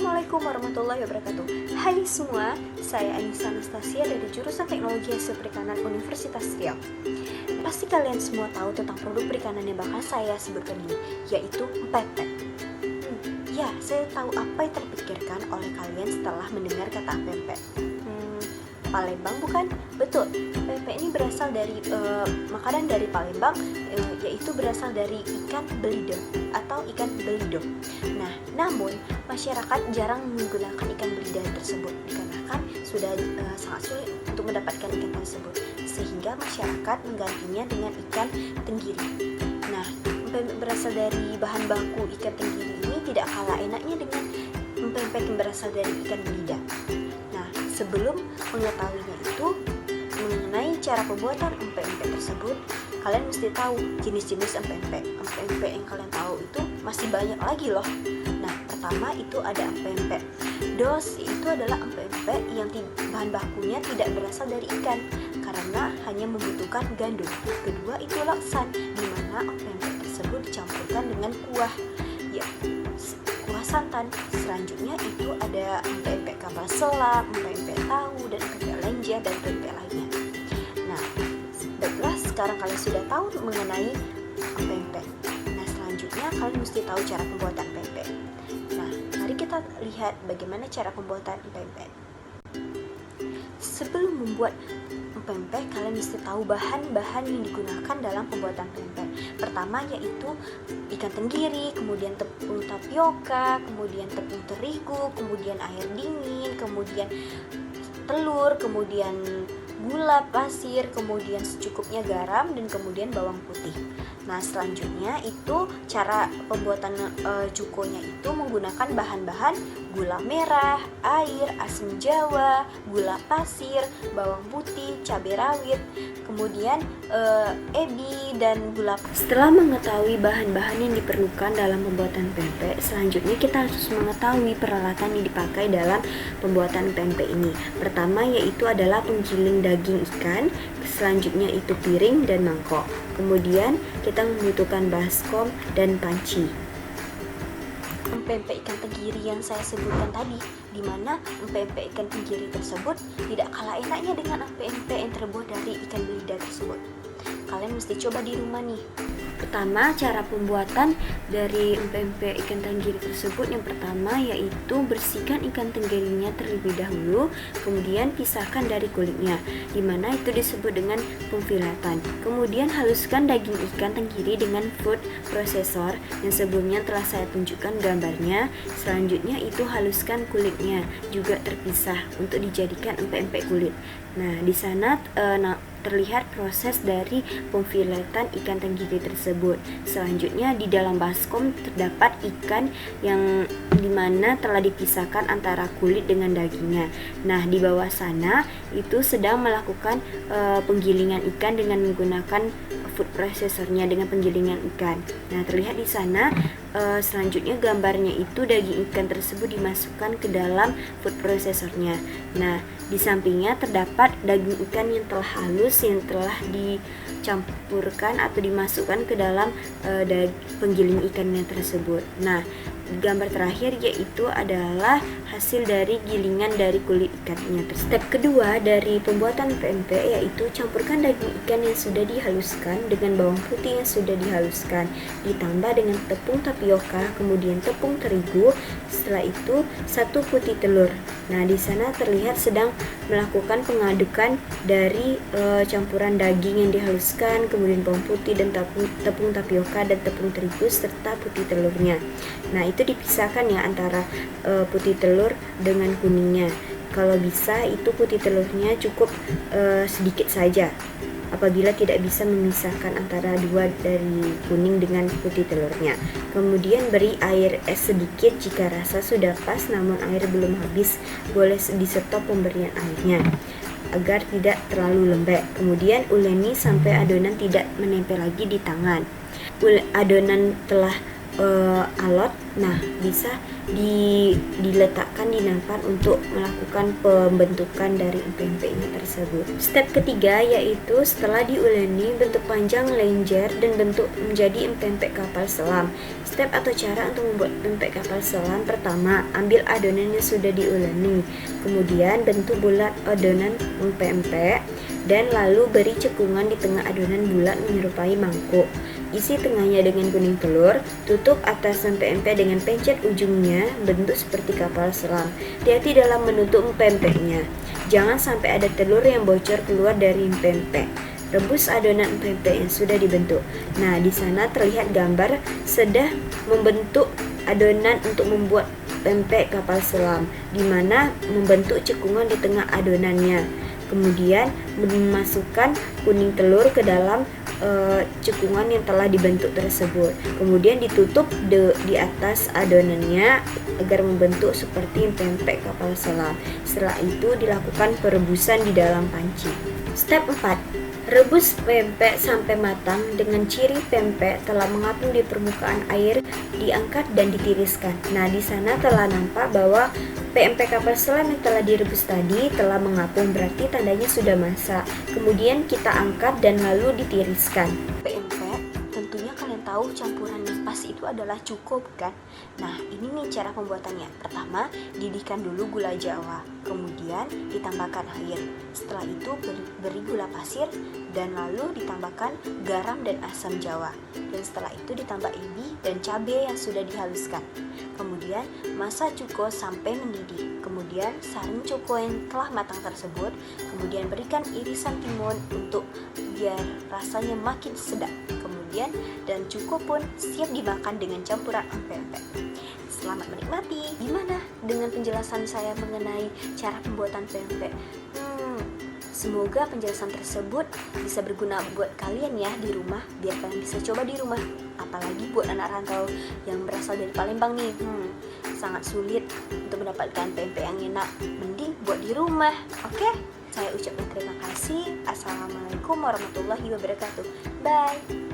Assalamualaikum warahmatullahi wabarakatuh. Hai semua, saya Anissa Anastasia dari jurusan Teknologi Hasil Perikanan Universitas Riau. Pasti kalian semua tahu tentang produk perikanan yang bakal saya sebutkan ini, yaitu pempek. Ya, saya tahu apa yang terpikirkan oleh kalian setelah mendengar kata pempek. Palembang bukan? Betul, pempek ini berasal dari makanan dari Palembang, yaitu berasal dari ikan belida atau ikan belido. Nah, namun masyarakat jarang menggunakan ikan belida tersebut dikarenakan sudah sangat sulit untuk mendapatkan ikan tersebut, sehingga masyarakat menggantinya dengan ikan tenggiri. Nah, pempek berasal dari bahan baku ikan tenggiri ini tidak kalah enaknya dengan pempek yang berasal dari ikan belida. Nah, sebelum mengetahuinya itu mengenai cara pembuatan empek-empek tersebut, kalian mesti tahu jenis-jenis empek-empek. Empek-empek yang kalian tahu itu masih banyak lagi loh. Nah, pertama itu ada empek-empek dos, itu adalah empek-empek yang bahan bakunya tidak berasal dari ikan karena hanya membutuhkan gandum. Kedua itu laksan, di mana empek-empek tersebut dicampurkan dengan kuah, ya, kuah santan. Selanjutnya itu ada empek-empek kapal selam, empek-empek tahu, dan empek-empek lenjer dan empek lainnya. Nah, baiklah, sekarang kalian sudah tahu mengenai empek-empek. Nah, selanjutnya kalian mesti tahu cara pembuatan pempek. Nah, mari kita lihat bagaimana cara pembuatan pempek. Sebelum membuat pempek, kalian mesti tahu bahan-bahan yang digunakan dalam pembuatan pempek. Pertama yaitu ikan tenggiri, kemudian tepung tapioka, kemudian tepung terigu, kemudian air dingin, kemudian telur, kemudian gula pasir, kemudian secukupnya garam, dan kemudian bawang putih. Nah, selanjutnya itu cara pembuatan cukonya itu menggunakan bahan-bahan gula merah, air, asam jawa, gula pasir, bawang putih, cabai rawit, kemudian ebi, dan gula. Setelah mengetahui bahan-bahan yang diperlukan dalam pembuatan pempek, selanjutnya kita harus mengetahui peralatan yang dipakai dalam pembuatan pempek ini. Pertama yaitu adalah penggiling daging ikan, selanjutnya itu piring dan mangkok. Kemudian kita membutuhkan baskom dan panci. Empek ikan tenggiri yang saya sebutkan tadi, di mana empek ikan tenggiri tersebut tidak kalah enaknya dengan empek yang terbuat dari ikan belida tersebut. Kalian mesti coba di rumah nih. Pertama, cara pembuatan dari empek ikan tenggiri tersebut, yang pertama yaitu bersihkan ikan tenggirinya terlebih dahulu, kemudian pisahkan dari kulitnya, dimana itu disebut dengan pemfilatan. Kemudian haluskan daging ikan tenggiri dengan food processor yang sebelumnya telah saya tunjukkan gambarnya. Selanjutnya itu haluskan kulitnya juga terpisah untuk dijadikan empek kulit. Nah, di sana terlihat proses dari pemfilatan ikan tenggiri tersebut. Selanjutnya di dalam baskom terdapat ikan yang dimana telah dipisahkan antara kulit dengan dagingnya. Nah, di bawah sana itu sedang melakukan penggilingan ikan dengan menggunakan food processornya dengan penggilingan ikan. Nah, terlihat di sana selanjutnya gambarnya itu daging ikan tersebut dimasukkan ke dalam food processornya. Nah, di sampingnya terdapat daging ikan yang telah halus yang telah dicampurkan atau dimasukkan ke dalam penggiling ikannya tersebut. Nah, gambar terakhir yaitu adalah hasil dari gilingan dari kulit ikannya. Step kedua dari pembuatan pempek yaitu campurkan daging ikan yang sudah dihaluskan dengan bawang putih yang sudah dihaluskan, ditambah dengan tepung tapioka, kemudian tepung terigu. Setelah itu 1 putih telur. Nah, di sana terlihat sedang melakukan pengadukan dari campuran daging yang dihaluskan, kemudian bawang putih dan tepung tapioka dan tepung terigu serta putih telurnya. Nah, itu dipisahkan ya antara putih telur dengan kuningnya. Kalau bisa itu putih telurnya cukup sedikit saja. Apabila tidak bisa memisahkan antara dua dari kuning dengan putih telurnya. Kemudian beri air es sedikit jika rasa sudah pas namun air belum habis, boleh di stop pemberian airnya agar tidak terlalu lembek. Kemudian uleni sampai adonan tidak menempel lagi di tangan. Adonan telah alot, nah bisa diletakkan di nampan untuk melakukan pembentukan dari empek-empeknya tersebut. Step ketiga yaitu setelah diuleni bentuk panjang lenjer dan bentuk menjadi empek-empek kapal selam. Step atau cara untuk membuat empek kapal selam: pertama, ambil adonan yang sudah diuleni, kemudian bentuk bulat adonan empek-empek dan lalu beri cekungan di tengah adonan bulat menyerupai mangkuk. Isi tengahnya dengan kuning telur, tutup atas empek-empek dengan pencet ujungnya bentuk seperti kapal selam. Hati-hati dalam menutup empek-empeknya. Jangan sampai ada telur yang bocor keluar dari empek-empek. Rebus adonan empek-empek yang sudah dibentuk. Nah, di sana terlihat gambar sudah membentuk adonan untuk membuat pempek kapal selam, di mana membentuk cekungan di tengah adonannya. Kemudian memasukkan kuning telur ke dalam cekungan yang telah dibentuk tersebut. Kemudian ditutup di atas adonannya agar membentuk seperti pempek kapal selam. Setelah itu dilakukan perebusan di dalam panci. Step 4. Rebus pempek sampai matang. Dengan ciri pempek telah mengapung di permukaan air, diangkat dan ditiriskan. Nah, di sana telah nampak bahwa pempek kapal selam yang telah direbus tadi telah mengapung, berarti tandanya sudah masak. Kemudian kita angkat dan lalu ditiriskan. Pempek, tentunya kalian tahu campuran yang pas itu adalah cuko, bukan? Nah, ini nih cara pembuatannya. Pertama, didihkan dulu gula jawa, kemudian ditambahkan air. Setelah itu beri gula pasir dan lalu ditambahkan garam dan asam jawa. Dan setelah itu ditambah ebi dan cabai yang sudah dihaluskan. Kemudian masak cuko sampai mendidih. Kemudian saring cuko yang telah matang tersebut, kemudian berikan irisan timun untuk biar rasanya makin sedap. Kemudian dan cuko pun siap dimakan dengan campuran empek-empek. Selamat menikmati. Gimana dengan penjelasan saya mengenai cara pembuatan pempek? Semoga penjelasan tersebut bisa berguna buat kalian ya di rumah, biar kalian bisa coba di rumah. Apalagi buat anak rantau yang berasal dari Palembang nih, sangat sulit untuk mendapatkan pempek yang enak. Mending buat di rumah, oke? Saya ucapkan terima kasih. Assalamualaikum warahmatullahi wabarakatuh. Bye.